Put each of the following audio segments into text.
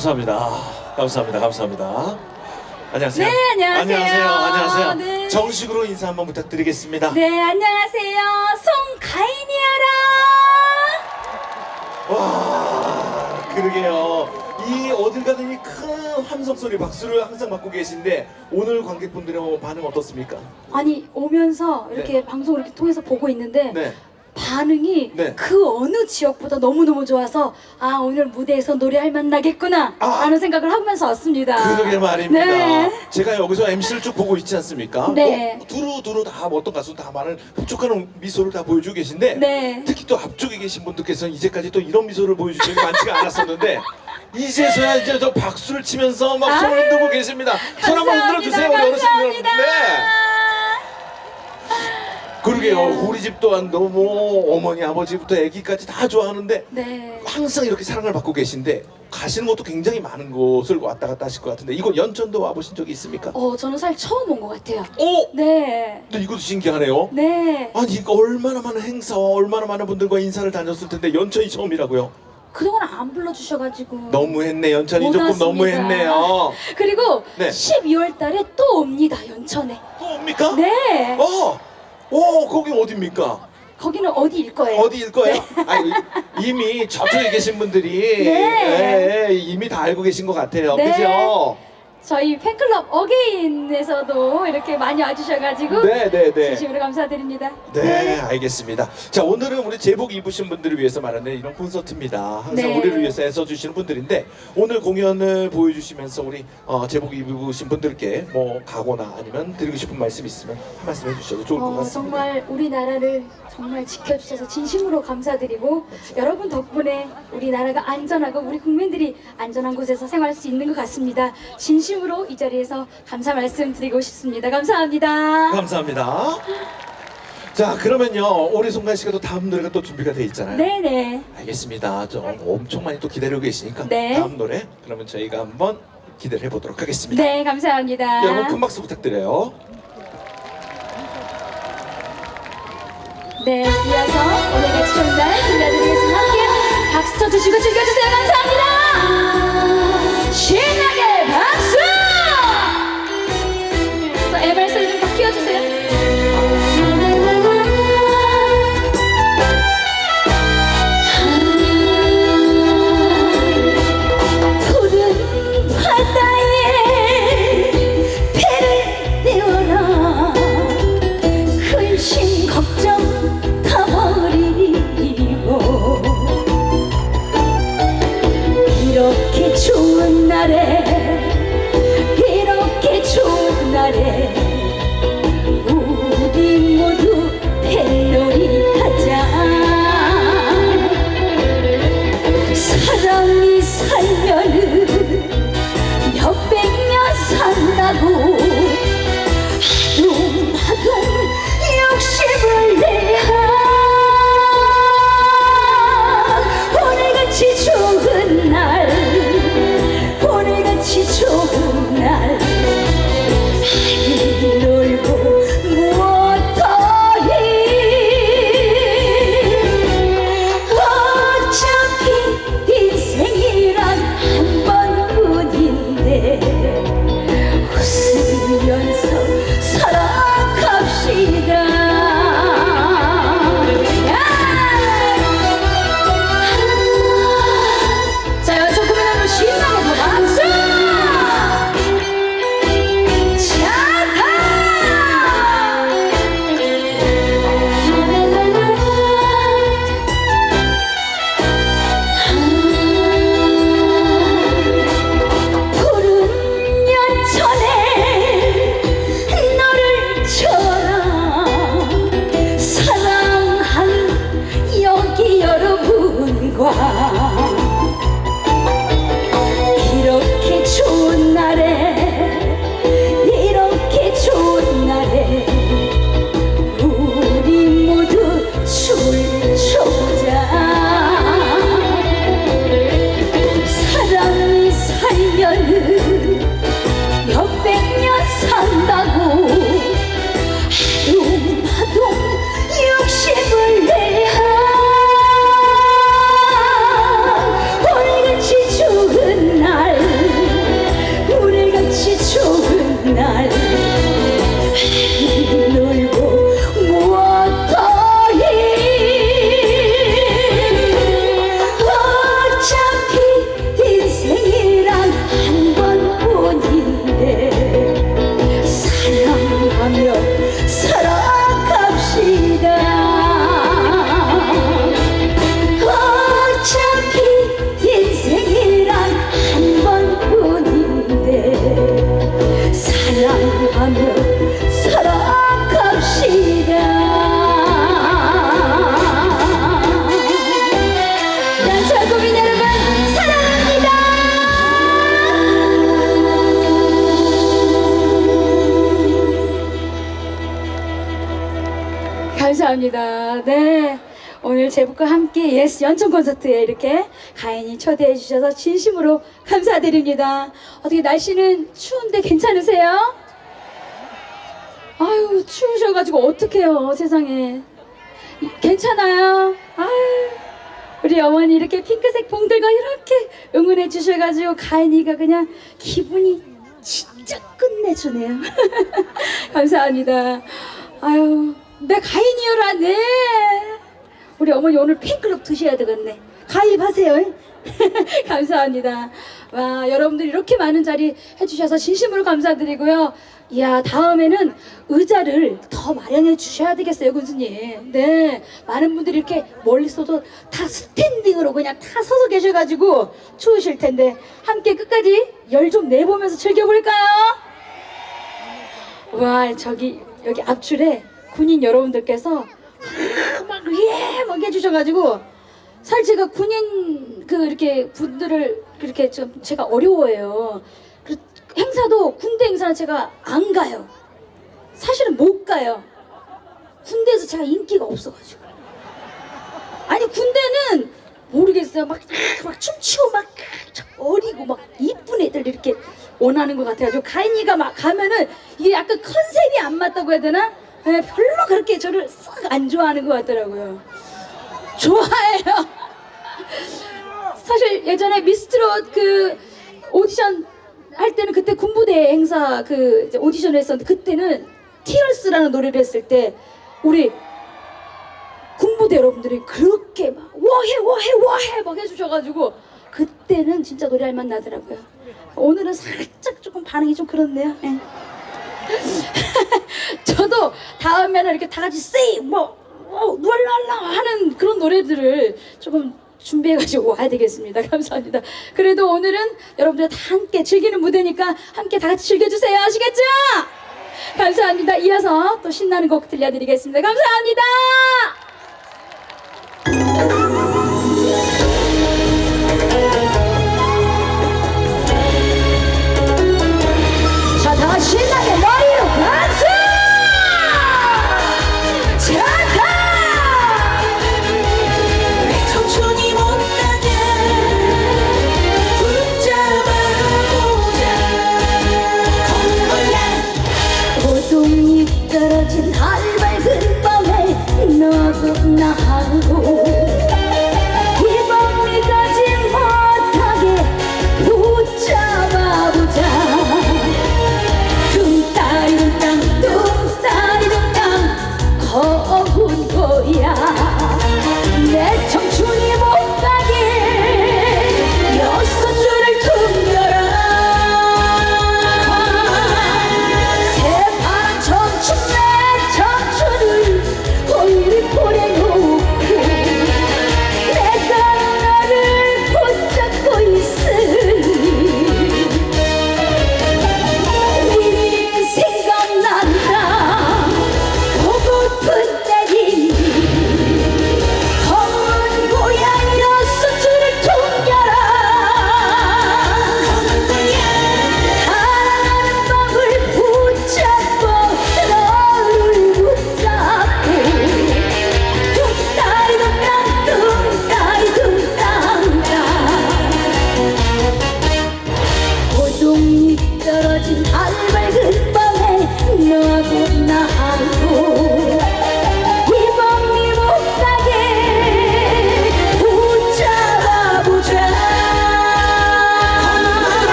감사합니다. 감사합니다. 감사합니다. 안녕하세요. 네, 안녕하세요. 안녕하세요. 안녕하세요. 네. 정식으로 인사 한번 부탁드리겠습니다. 네, 안녕하세요. 송가인이야라. 와, 그러게요. 이 어딜 가더니 큰 함성 소리, 박수를 항상 받고 계신데 오늘 관객분들의 반응 어떻습니까? 아니, 오면서 이렇게 방송을 이렇게 통해서 보고 있는데 네. 반응이 네. 그 어느 지역보다 너무너무 좋아서 아, 오늘 무대에서 노래할 맛 나겠구나 라는 생각을 하면서 왔습니다. 그러게 말입니다. 네. 제가 여기서 MC를 쭉 보고 있지 않습니까? 네. 두루두루 다 어떤 가수 다 많은 흡족한 미소를 다 보여주고 계신데 네. 특히 또 앞쪽에 계신 분들께서는 이제까지 또 이런 미소를 보여주신 게 많지가 않았었는데 이제서야 이제 저 박수를 치면서 막 손을 흔들고 계십니다. 손 한번 흔들어 주세요, 우리 어르신들. 감사합니다. 네. 그러게요. 우리 집 또한 너무 어머니, 아버지부터 아기까지 다 좋아하는데 네. 항상 이렇게 사랑을 받고 계신데 가시는 것도 굉장히 많은 곳을 왔다 갔다 하실 것 같은데 이곳 연천도 와보신 적이 있습니까? 저는 사실 처음 온 것 같아요. 오! 네. 근데 이것도 신기하네요. 네. 아니 이거 얼마나 많은 행사, 얼마나 많은 분들과 인사를 다녔을 텐데 연천이 처음이라고요? 그동안 안 불러주셔가지고 너무했네. 연천이 못 조금 왔습니다. 너무했네요. 그리고 네. 12월 달에 또 옵니다, 연천에. 또 옵니까? 네. 거기 어딥니까? 거기는 어디일 거예요? 어디일 거예요? 아니, 이미 저쪽에 계신 분들이 네. 이미 다 알고 계신 것 같아요. 네. 그죠? 저희 팬클럽 어게인에서도 이렇게 많이 와주셔가지고 네. 진심으로 감사드립니다. 네, 알겠습니다. 자, 오늘은 우리 제복 입으신 분들을 위해서 마련된 이런 콘서트입니다. 항상 네. 우리를 위해서 애써주시는 분들인데 오늘 공연을 보여주시면서 우리 제복 입으신 분들께 뭐 가거나 아니면 드리고 싶은 말씀 있으면 한 말씀 해주셔도 좋을 것 같습니다. 정말 우리나라를 정말 지켜주셔서 진심으로 감사드리고 여러분 덕분에 우리나라가 안전하고 우리 국민들이 안전한 곳에서 생활할 수 있는 것 같습니다. 진심으로 이 자리에서 감사 말씀 드리고 싶습니다. 감사합니다. 감사합니다. 자, 그러면요 우리 송가인 씨가 또 다음 노래가 또 준비가 돼 있잖아요. 네네. 알겠습니다. 저 엄청 많이 또 기다리고 계시니까 네. 다음 노래 그러면 저희가 한번 기대를 해보도록 하겠습니다. 네, 감사합니다. 여러분 큰 박수 부탁드려요. 네, 이어서 오늘 같이 정말 들려드리겠습니다. 함께 박수 쳐주시고 즐겨주세요. 감사합니다. 신나게 박수! 저 에발소리 좀 더 키워주세요. 푸른 바다에 배를 띄워라. 근심 걱정 다 버리고 이렇게 좋은 날에 감사합니다. 네. 오늘 제복과 함께 예스 연천 콘서트에 이렇게 가인이 초대해 주셔서 진심으로 감사드립니다. 어떻게 날씨는 추운데 괜찮으세요? 아유, 추우셔가지고 어떡해요, 세상에. 괜찮아요? 아유, 우리 어머니 이렇게 핑크색 봉들과 이렇게 응원해 주셔가지고 가인이가 그냥 기분이 진짜 끝내주네요. 감사합니다. 아유, 내 가인이여라, 네. 우리 어머니 오늘 팬클럽 드셔야 되겠네. 가입하세요. 감사합니다. 와, 여러분들 이렇게 많은 자리 해주셔서 진심으로 감사드리고요. 이야, 다음에는 의자를 더 마련해 주셔야 되겠어요, 군수님. 네, 많은 분들이 이렇게 멀리서도 다 스탠딩으로 그냥 다 서서 계셔가지고 추우실 텐데 함께 끝까지 열 좀 내보면서 즐겨볼까요? 와, 저기 여기 앞줄에 군인 여러분들께서 막 해주셔가지고 사실 제가 군인 이렇게 분들을 그렇게 좀 제가 어려워해요. 행사도 군대 행사는 제가 안 가요. 사실은 못 가요. 군대에서 제가 인기가 없어가지고. 아니 군대는 모르겠어요. 막 춤추고 막 어리고 막 이쁜 애들 이렇게 원하는 것 같아가지고 가인이가 막 가면은 이게 약간 컨셉이 안 맞다고 해야 되나? 네, 별로 그렇게 저를 싹 안 좋아하는 것 같더라고요. 좋아해요. 사실 예전에 미스트롯 오디션 할 때는 그때 군부대 행사 이제 오디션을 했었는데 그때는 티얼스라는 노래를 했을 때 우리 군부대 여러분들이 그렇게 막 와해 막 해주셔가지고 그때는 진짜 노래할 맛 나더라고요. 오늘은 살짝 조금 반응이 좀 그렇네요. 네. 저도 다음에는 이렇게 다 같이 세이 누랄랄라 하는 그런 노래들을 조금 준비해가지고 와야 되겠습니다. 감사합니다. 그래도 오늘은 여러분들 다 함께 즐기는 무대니까 함께 다 같이 즐겨주세요. 아시겠죠? 감사합니다. 이어서 또 신나는 곡 들려드리겠습니다. 감사합니다. 자, 다 신나게 머리로 박수! 청춘이 못 가게 붙잡아보자 건걸야 고동이 떨어진 할밝은 밤에 너도 나하고 이 밤이 가지 못하게 붙잡아보자 둥따리둥땅 둥따리둥땅 거운 거야 내 청춘이 못 가게 여섯 줄을 퉁겨라 새파란 청춘 내 청춘을 오일이 보내놓고 내가 너를 붙잡고 있으니 네 생각난다 보고픈 때니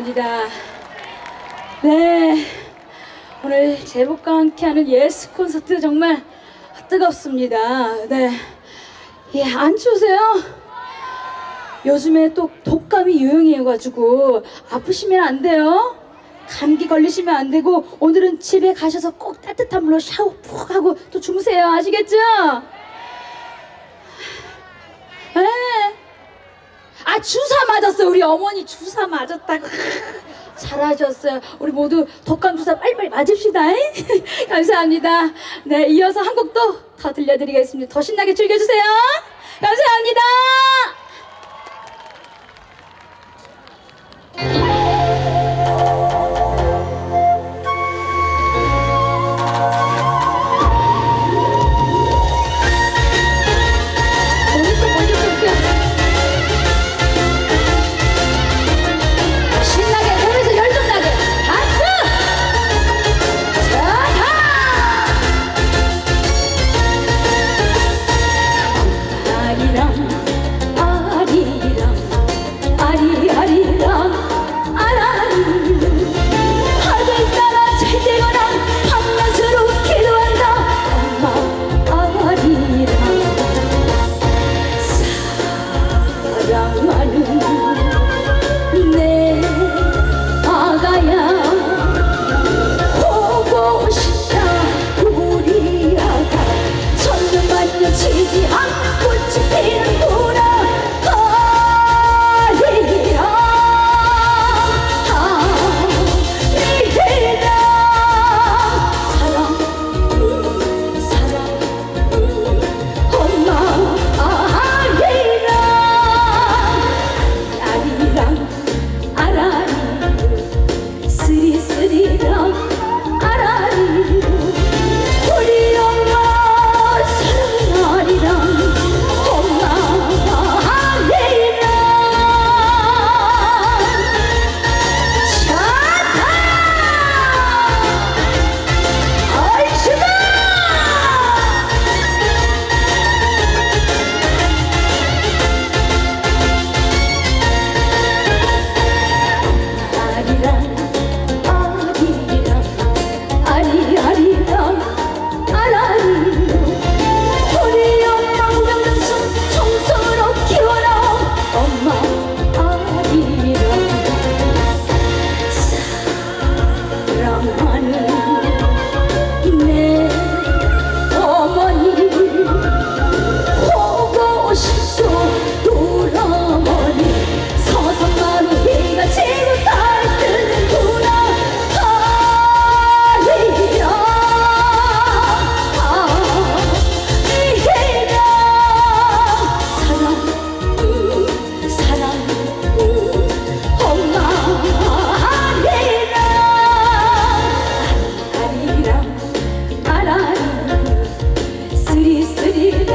감사합니다. 네, 오늘 제복과 함께하는 예스 콘서트 정말 뜨겁습니다. 네, 예, 안 추우세요? 요즘에 또 독감이 유행이어가지고 아프시면 안 돼요. 감기 걸리시면 안 되고 오늘은 집에 가셔서 꼭 따뜻한 물로 샤워 푹 하고 또 주무세요. 아시겠죠? 네. 아, 주사 맞았어요. 우리 어머니 주사 맞았다고. 잘하셨어요. 우리 모두 독감 주사 빨리빨리 맞읍시다. 감사합니다. 네, 이어서 한 곡도 더 들려드리겠습니다. 더 신나게 즐겨주세요. 감사합니다. 신나게 몸에서 열 좀 나게 박수! 아리랑 아리랑 아리아리랑 아라리랑 하늘 따라 제대거나 밤낮으로 기도한다. 엄마 아리랑 사랑하는 내 아가야 보고 싶다. 우리 아가 천년만년 지지 않는 꽃이 피는구나. 아리랑 아리랑 사랑 사랑 엄마 아리랑 아리랑 아라리 쓰리쓰리랑 아라리 우리 엄마 사랑 아리랑 엄마 아리랑 샤타 얼추다 아리랑 아리랑 아리아리랑 아라리랑 우리 엄마 우명단수 정성으로 키워라. 엄마 아리랑 사랑하는 내 어머니 보고 싶소. 돌아머니 서성마루 비가 지고 달뜨는구나. 아리랑 아리랑 사랑 사랑 엄마 아리랑 아리랑 아라리 쓰리쓰리랑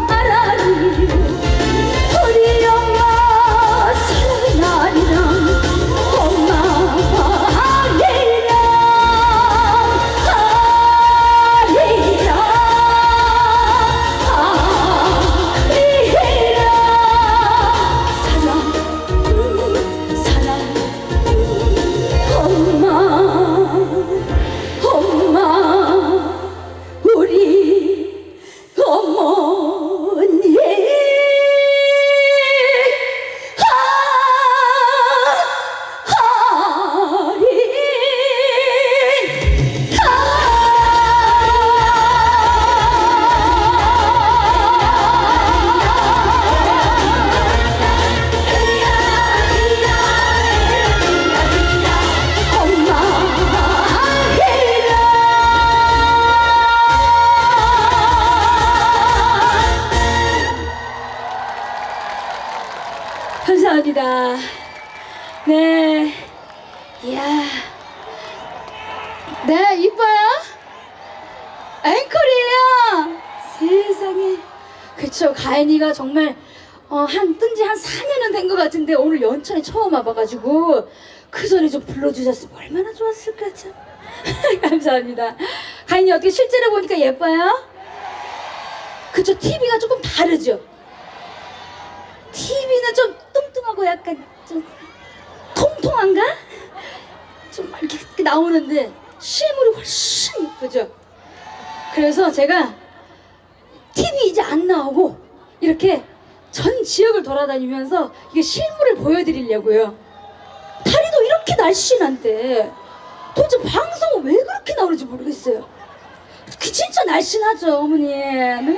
아라리 우리 엄마 사랑 아리랑 엄마 아리랑 아리랑 아리랑 사랑 엄마 우리 어머니 감사합니다. 네, 이야, 네, 이뻐요? 앵콜이에요. 세상에. 그쵸, 가인이가 정말 뜬지 한 4년은 된 것 같은데 오늘 연천에 처음 와봐가지고 그 전에 좀 불러주셨으면 얼마나 좋았을까 참. 감사합니다. 가인이 어떻게 실제로 보니까 예뻐요? 그쵸, TV가 조금 다르죠? TV는 좀 뚱뚱하고 약간 좀 통통한가? 좀 이렇게 나오는데 실물이 훨씬 이쁘죠. 그래서 제가 TV 이제 안 나오고 이렇게 전 지역을 돌아다니면서 이게 실물을 보여드리려고요. 다리도 이렇게 날씬한데 도대체 방송은 왜 그렇게 나오는지 모르겠어요. 그 진짜 날씬하죠, 어머니. 네.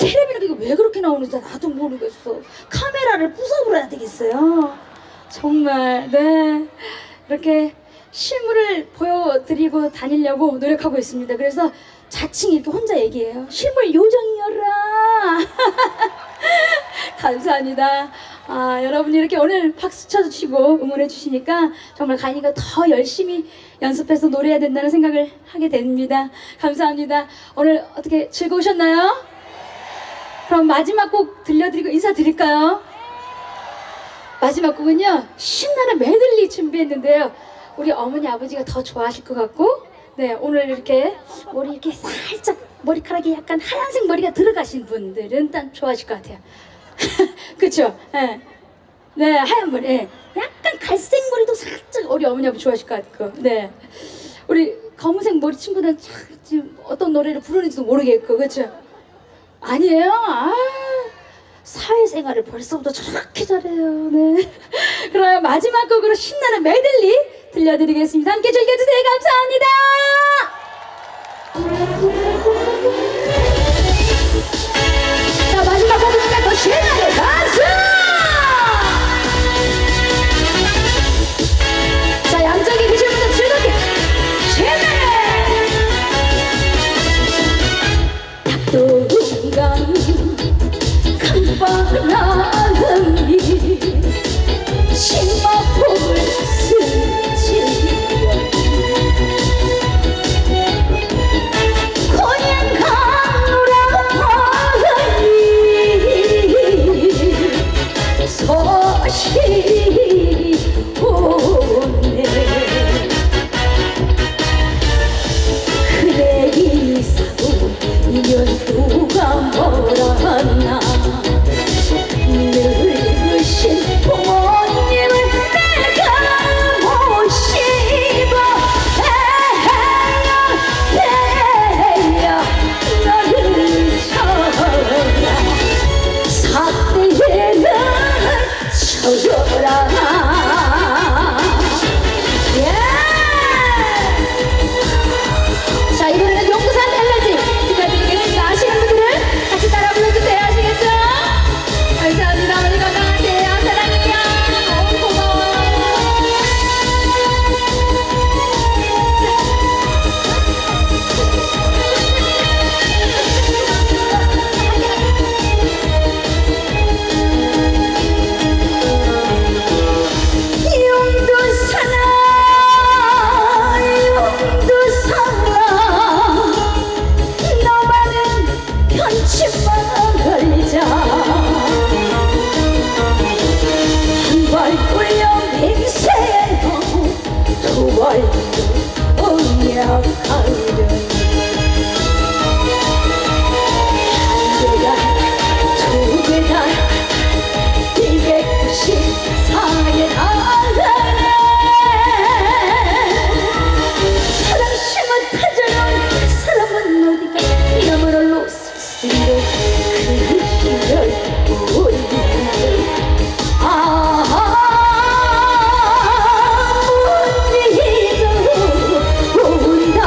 텔레비는 이거 왜 그렇게 나오는지 나도 모르겠어. 카메라를 부숴버려야 되겠어요. 정말. 네. 이렇게 실물을 보여드리고 다니려고 노력하고 있습니다. 그래서 자칭 이렇게 혼자 얘기해요. 실물 요정이여라. 감사합니다. 여러분이 이렇게 오늘 박수 쳐주시고 응원해 주시니까 정말 가인이가 더 열심히 연습해서 노래해야 된다는 생각을 하게 됩니다. 감사합니다. 오늘 어떻게 즐거우셨나요? 그럼 마지막 곡 들려드리고 인사드릴까요? 마지막 곡은요, 신나는 메들리 준비했는데요. 우리 어머니 아버지가 더 좋아하실 것 같고, 네, 오늘 이렇게 머리 이렇게 살짝 머리카락이 약간 하얀색 머리가 들어가신 분들은 딱 좋아하실 것 같아요. 그쵸? 네. 네, 하얀 머리. 네. 약간 갈색 머리도 살짝 우리 어머니 아버지 좋아하실 것 같고, 네. 우리 검은색 머리 친구는 참 지금 어떤 노래를 부르는지도 모르겠고, 그쵸? 아니에요? 사회생활을 벌써부터 저렇게 잘해요. 네. 그럼 마지막 곡으로 신나는 메들리 들려드리겠습니다. 함께 즐겨주세요. 감사합니다. 자, 마지막 곡이니까 더 신나게 박수! 자, 양쪽에 계신 분들 즐겁게 신나게! 닭도감 바람이 신마포를 스치며 고향 가노라니 소식이 오네. 그래 이사고 이년 누가 뭐라나 늙으신 부모님을 내가 모시고 태야 너를 쳐라 사대를 쳐줘라. 자, 이번에는 용두산 헬레지 부탁드리겠습니다. 아시는 분들은 같이 따라 불러주세요. 아시겠죠? 감사합니다. 어머니 건강하세요. 사랑해요. 고마워. 용두산아 너만은 편집만 걸리자 한발 꿀려 맹세하고 두발 언약하려 한 계단 두 계단 294개 나가네. 사랑 심은 타자는 사람은 어디가 이름으로 로스스로 그 시절 우리들 못 잊어 온다.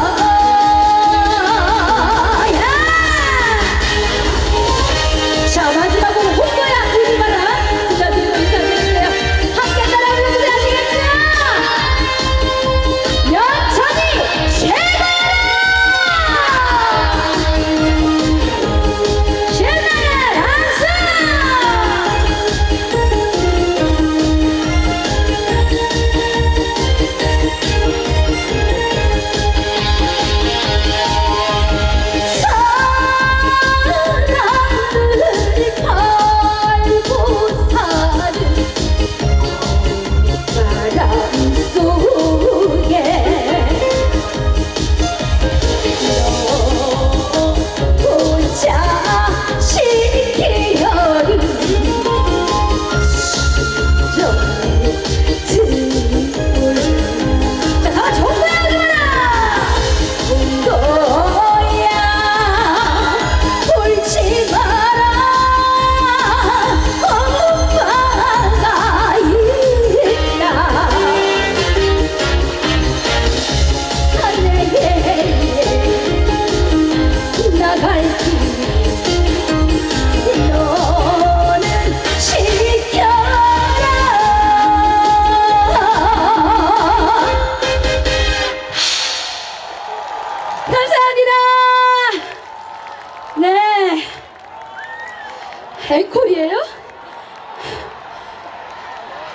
앵콜이에요?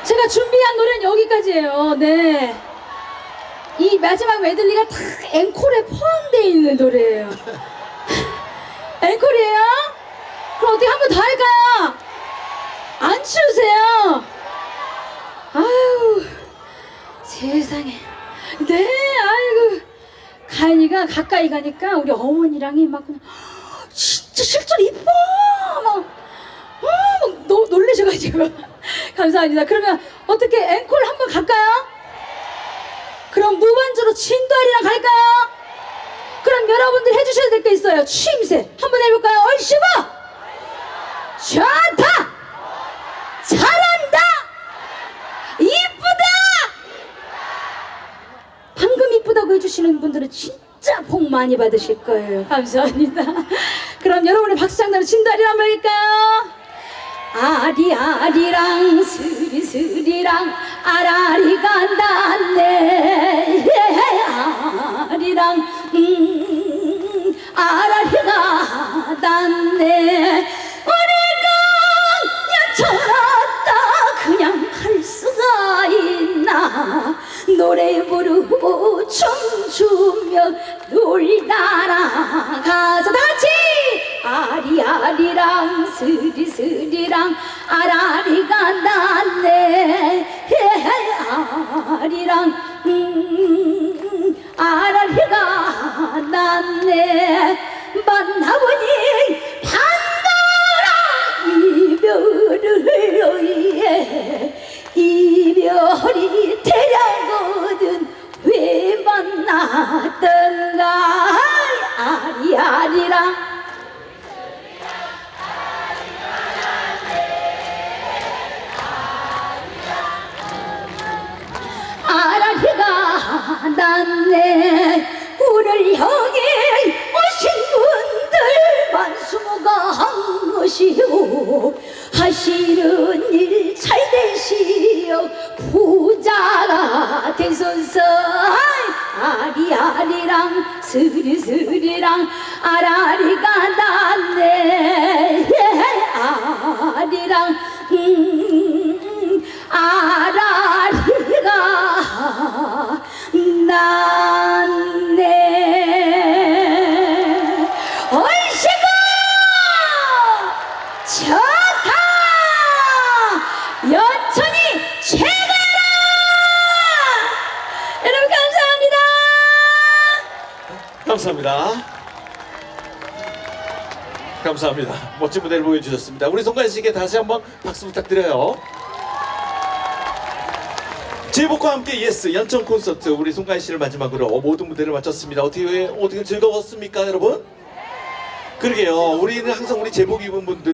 제가 준비한 노래는 여기까지예요. 네. 이 마지막 메들리가 다 앵콜에 포함되어 있는 노래예요. 앵콜이에요? 그럼 어떻게 한 번 더 할까요? 안 추우세요? 아유, 세상에. 네, 아이고. 가인이가 가까이 가니까 우리 어머니랑이 막 그냥 진짜 실제로 이뻐! 막 놀라셔가지고. 감사합니다. 그러면 어떻게 앵콜 한번 갈까요? 그럼 무반주로 진도아리랑 갈까요? 그럼 여러분들 해주셔야 될 게 있어요. 취임새 한번 해볼까요? 얼씨구! 좋다! 잘한다! 이쁘다! 방금 이쁘다고 해주시는 분들은 진짜 복 많이 받으실 거예요. 감사합니다. 그럼 여러분의 박수장단으로 진도아리랑 한번 해볼까요? 아리아리랑 스리스리랑 아라리가 났네 아리랑 아라리가 났네 우리가 여쳐놨다 그냥 갈 수가 있나 노래 부르고 춤추며 놀다라 가서 다같이 아리아리랑 스리스리랑 아라리가 났네 아리랑 아라리가 났네 만나보니 반가라 이별을 위해 이별이 대량거든 왜 만났던가 아리아리랑 아라리가 났네 우리를 향해 오신 분들 만수무가 한 것이요 하시는 일 잘 되시어 부자가 되소서 아리아리랑 스리스리랑 아라리가 났네 아리랑 아라리가 났네 얼씨구 좋다 연천이 최고라 여러분 감사합니다. 감사합니다. 감사합니다. 멋진 무대를 보여주셨습니다. 우리 송가인 씨에게 다시 한번 박수 부탁드려요. 제복과 함께 예스 연천 콘서트 우리 송가인 씨를 마지막으로 모든 무대를 마쳤습니다. 어떻게 즐거웠습니까, 여러분? 그러게요. 우리는 항상 우리 제복 입은 분들